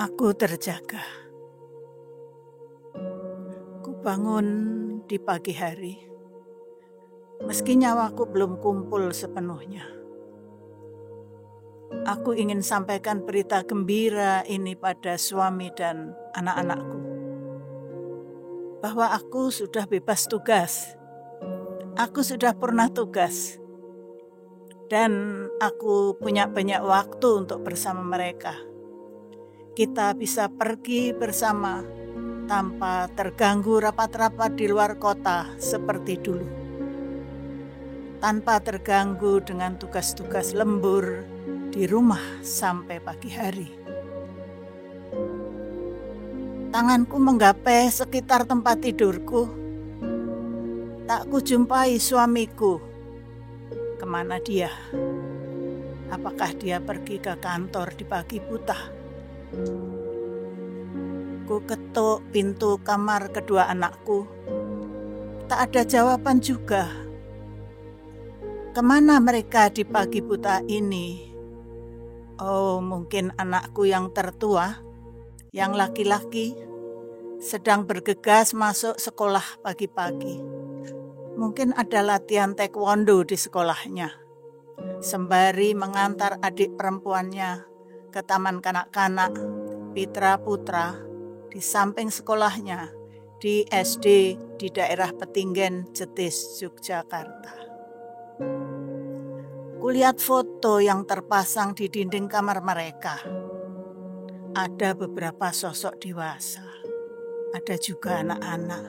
Aku terjaga. Ku bangun di pagi hari, meski nyawaku belum kumpul sepenuhnya. Aku ingin sampaikan berita gembira ini pada suami dan anak-anakku, bahwa aku sudah bebas tugas. Aku sudah purna tugas, dan aku punya banyak waktu untuk bersama mereka. Kita bisa pergi bersama tanpa terganggu rapat-rapat di luar kota seperti dulu. Tanpa terganggu dengan tugas-tugas lembur di rumah sampai pagi hari. Tanganku menggapai sekitar tempat tidurku. Tak kujumpai suamiku. Kemana dia? Apakah dia pergi ke kantor di pagi buta? Ku ketuk pintu kamar kedua anakku. Tak ada jawaban juga. Kemana mereka di pagi buta ini? Oh, mungkin anakku yang tertua, yang laki-laki, sedang bergegas masuk sekolah pagi-pagi. Mungkin ada latihan taekwondo di sekolahnya, sembari mengantar adik perempuannya ke taman kanak-kanak Pitra Putra di samping sekolahnya di SD di daerah Petinggen, Jetis, Yogyakarta. Kulihat foto yang terpasang di dinding kamar mereka. Ada beberapa sosok dewasa, ada juga anak-anak.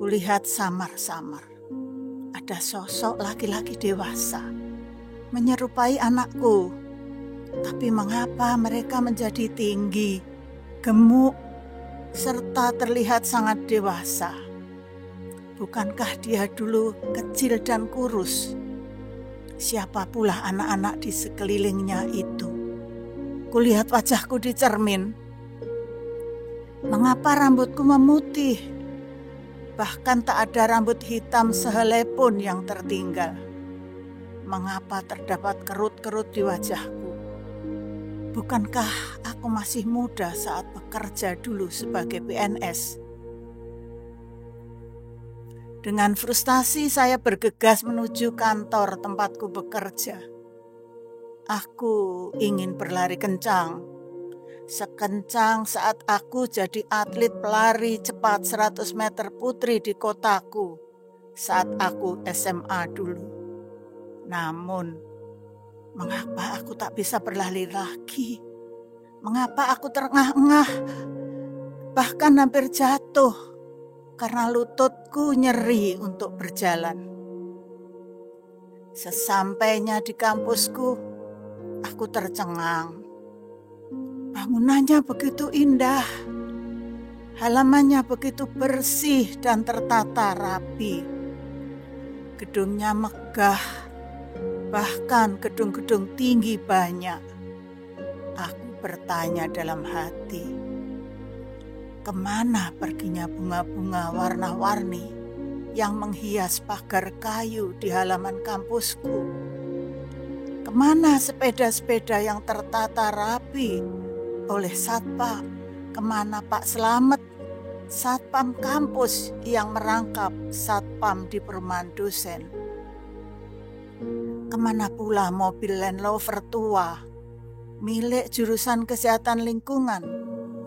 Kulihat samar-samar, ada sosok laki-laki dewasa menyerupai anakku. Tapi mengapa mereka menjadi tinggi, gemuk, serta terlihat sangat dewasa? Bukankah dia dulu kecil dan kurus? Siapa pula anak-anak di sekelilingnya itu? Kulihat wajahku di cermin. Mengapa rambutku memutih? Bahkan tak ada rambut hitam sehelai pun yang tertinggal. Mengapa terdapat kerut-kerut di wajahku? Bukankah aku masih muda saat bekerja dulu sebagai PNS? Dengan frustasi saya bergegas menuju kantor tempatku bekerja. Aku ingin berlari kencang. Sekencang saat aku jadi atlet pelari cepat 100 meter putri di kotaku saat aku SMA dulu. Namun, mengapa aku tak bisa berlari lagi? Mengapa aku terengah-engah? Bahkan hampir jatuh karena lututku nyeri untuk berjalan. Sesampainya di kampusku, aku tercengang. Bangunannya begitu indah. Halamannya begitu bersih dan tertata rapi. Gedungnya megah. Bahkan gedung-gedung tinggi banyak. Aku bertanya dalam hati, kemana perginya bunga-bunga warna-warni yang menghias pagar kayu di halaman kampusku? Kemana sepeda-sepeda yang tertata rapi oleh satpam? Kemana Pak Slamet, satpam kampus yang merangkap satpam di perumahan dosen? Kemana pula mobil Land Rover tua milik jurusan kesehatan lingkungan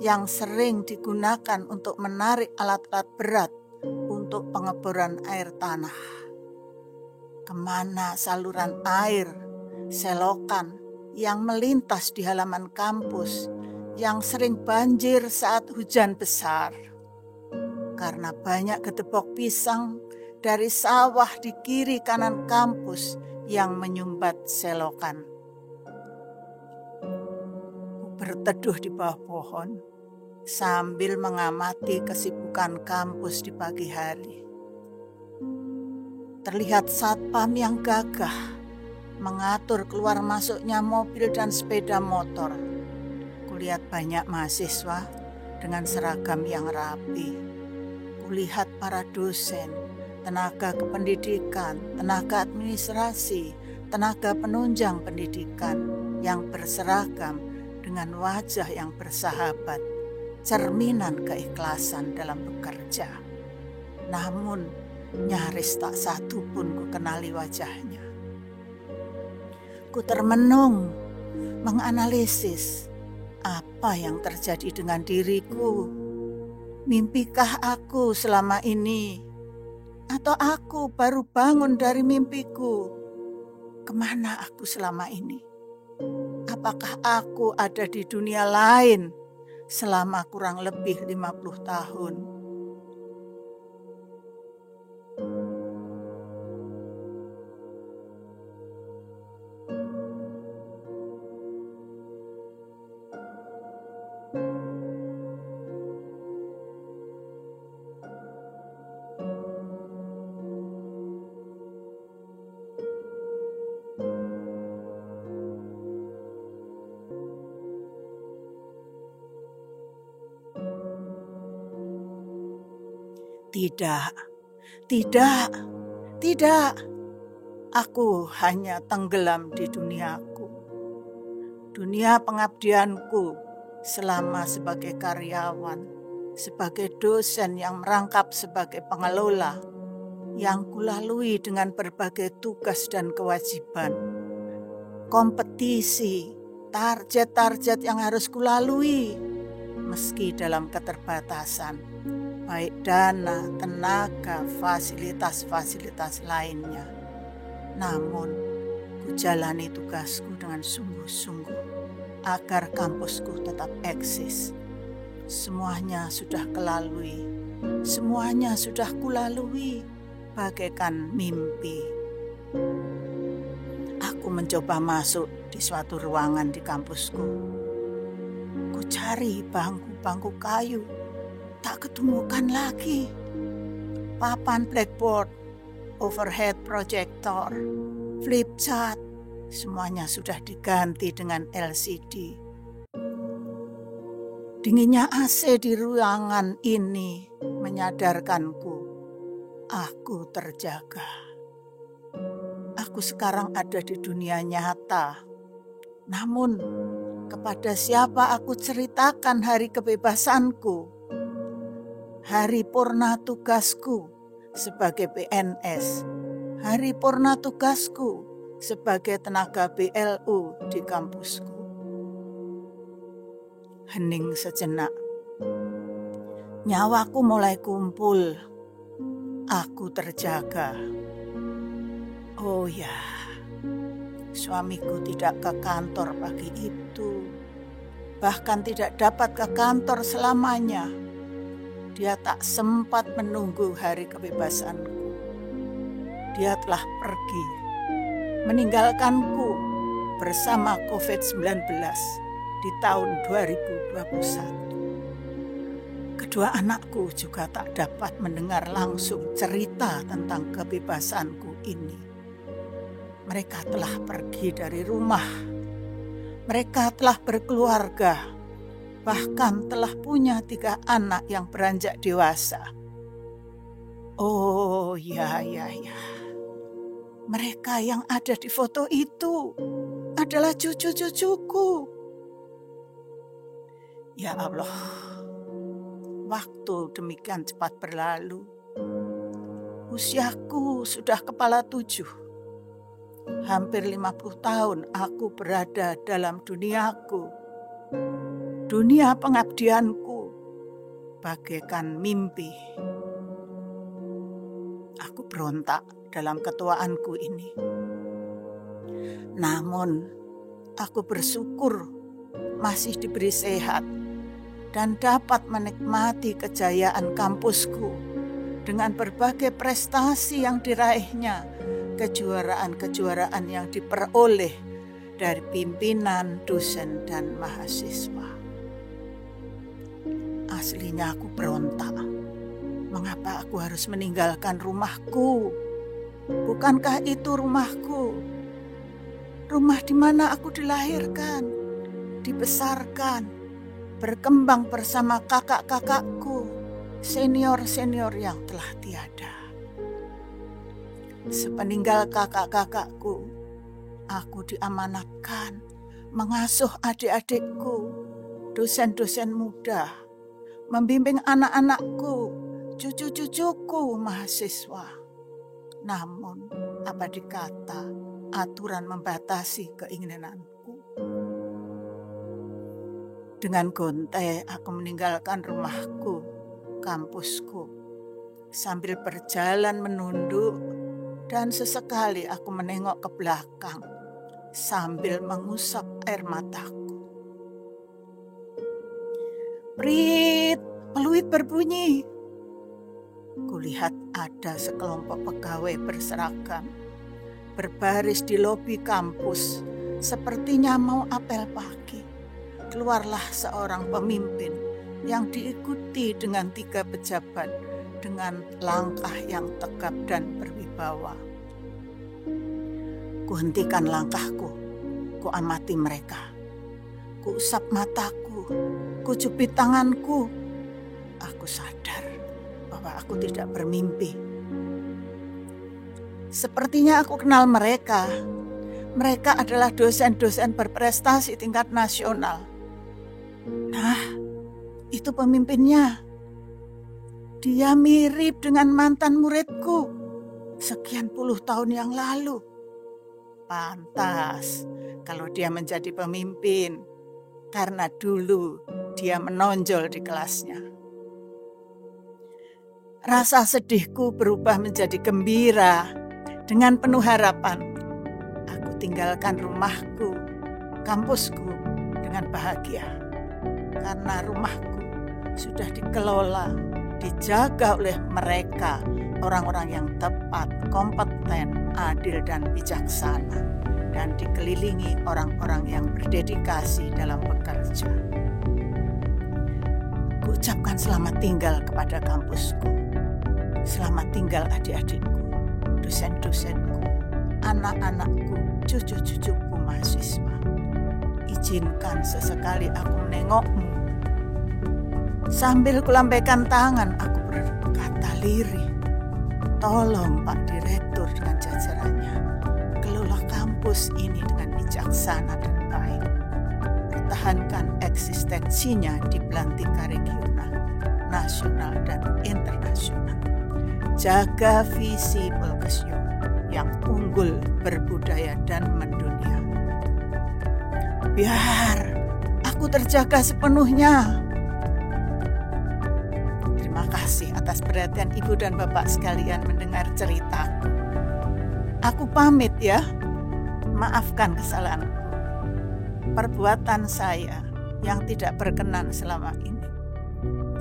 yang sering digunakan untuk menarik alat-alat berat untuk pengeboran air tanah? Kemana saluran air, selokan yang melintas di halaman kampus yang sering banjir saat hujan besar? Karena banyak gedebok pisang dari sawah di kiri kanan kampus yang menyumbat selokan. Berteduh di bawah pohon sambil mengamati kesibukan kampus di pagi hari. Terlihat satpam yang gagah mengatur keluar masuknya mobil dan sepeda motor. Kulihat banyak mahasiswa dengan seragam yang rapi. Kulihat para dosen, tenaga kependidikan, tenaga administrasi, tenaga penunjang pendidikan yang berseragam dengan wajah yang bersahabat, cerminan keikhlasan dalam bekerja. Namun nyaris tak satu pun ku kenali wajahnya. Ku termenung, menganalisis apa yang terjadi dengan diriku. Mimpikah aku selama ini? Atau aku baru bangun dari mimpiku? Kemana aku selama ini? Apakah aku ada di dunia lain selama kurang lebih 50 tahun? Tidak, tidak, tidak. Aku hanya tenggelam di duniaku. Dunia pengabdianku selama sebagai karyawan, sebagai dosen yang merangkap sebagai pengelola, yang kulalui dengan berbagai tugas dan kewajiban. Kompetisi, target-target yang harus kulalui, meski dalam keterbatasan, baik dana, tenaga, fasilitas-fasilitas lainnya. Namun, ku jalani tugasku dengan sungguh-sungguh agar kampusku tetap eksis. Semuanya sudah kelalui, semuanya sudah kulalui bagaikan mimpi. Aku mencoba masuk di suatu ruangan di kampusku. Ku cari bangku-bangku kayu, tak ketemukan lagi. Papan blackboard, overhead projector, flip chart, semuanya sudah diganti dengan LCD. Dinginnya AC di ruangan ini menyadarkanku, aku terjaga. Aku sekarang ada di dunia nyata. Namun, kepada siapa aku ceritakan hari kebebasanku? Hari purna tugasku sebagai PNS, hari purna tugasku sebagai tenaga BLU di kampusku. Hening sejenak. Nyawaku mulai kumpul. Aku terjaga. Oh ya, suamiku tidak ke kantor pagi itu. Bahkan tidak dapat ke kantor selamanya. Dia tak sempat menunggu hari kebebasanku. Dia telah pergi, meninggalkanku bersama COVID-19 di tahun 2021. Kedua anakku juga tak dapat mendengar langsung cerita tentang kebebasanku ini. Mereka telah pergi dari rumah. Mereka telah berkeluarga. Bahkan telah punya 3 anak yang beranjak dewasa. Oh ya. Mereka yang ada di foto itu adalah cucu-cucuku. Ya Allah, waktu demikian cepat berlalu. Usiaku sudah kepala 7. Hampir 50 tahun aku berada dalam duniaku. Dunia pengabdianku bagaikan mimpi. Aku berontak dalam ketuaanku ini. Namun, aku bersyukur masih diberi sehat dan dapat menikmati kejayaan kampusku dengan berbagai prestasi yang diraihnya, kejuaraan-kejuaraan yang diperoleh dari pimpinan, dosen, dan mahasiswa. Aslinya aku berontak. Mengapa aku harus meninggalkan rumahku? Bukankah itu rumahku? Rumah di mana aku dilahirkan, dibesarkan, berkembang bersama kakak-kakakku, senior-senior yang telah tiada. Sepeninggal kakak-kakakku, aku diamanatkan mengasuh adik-adikku, dosen-dosen muda, membimbing anak-anakku, cucu-cucuku mahasiswa. Namun, apa dikata, aturan membatasi keinginanku. Dengan gontai aku meninggalkan rumahku, kampusku, sambil berjalan menunduk, dan sesekali aku menengok ke belakang sambil mengusap air mataku. Prit, peluit berbunyi. Kulihat ada sekelompok pegawai berseragam berbaris di lobi kampus, sepertinya mau apel pagi. Keluarlah seorang pemimpin yang diikuti dengan 3 pejabat dengan langkah yang tegap dan berwibawa. Kuhentikan langkahku, ku amati mereka. Ku usap mataku, ku cubit tanganku. Aku sadar bahwa aku tidak bermimpi. Sepertinya aku kenal mereka. Mereka adalah dosen-dosen berprestasi tingkat nasional. Nah, itu pemimpinnya. Dia mirip dengan mantan muridku sekian puluh tahun yang lalu. Pantas kalau dia menjadi pemimpin, karena dulu dia menonjol di kelasnya. Rasa sedihku berubah menjadi gembira. Dengan penuh harapan, aku tinggalkan rumahku, kampusku dengan bahagia. Karena rumahku sudah dikelola, dijaga oleh mereka, orang-orang yang tepat, kompeten, adil, dan bijaksana, dan dikelilingi orang-orang yang berdedikasi dalam bekerja. Kuucapkan selamat tinggal kepada kampusku, selamat tinggal adik-adikku, dosen-dosenku, anak-anakku, cucu-cucuku mahasiswa. Izinkan sesekali aku menengokmu. Sambil kulambaikan tangan, aku berkata lirih, tolong Pak Direktur dengan jajarannya, kelola kampus ini dengan bijaksana dan baik. Pertahankan eksistensinya di belantika regional, nasional, dan internasional. Jaga visi Polkesio yang unggul, berbudaya, dan mendunia. Biar aku terjaga sepenuhnya. Terima kasih atas perhatian Ibu dan Bapak sekalian mendengar ceritaku. Aku pamit ya. Maafkan kesalahanku. Perbuatan saya yang tidak berkenan selama ini.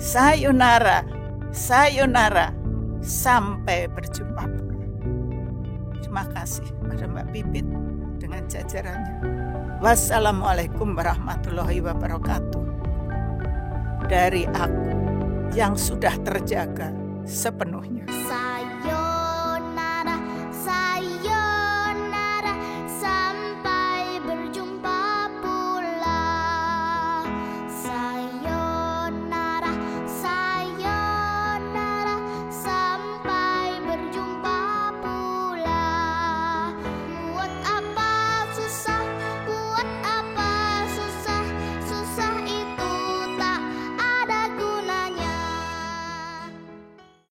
Sayonara, sayonara. Sampai berjumpa. Terima kasih pada Mbak Pipit dengan jajarannya. Wassalamualaikum warahmatullahi wabarakatuh. Dari aku yang sudah terjaga sepenuhnya.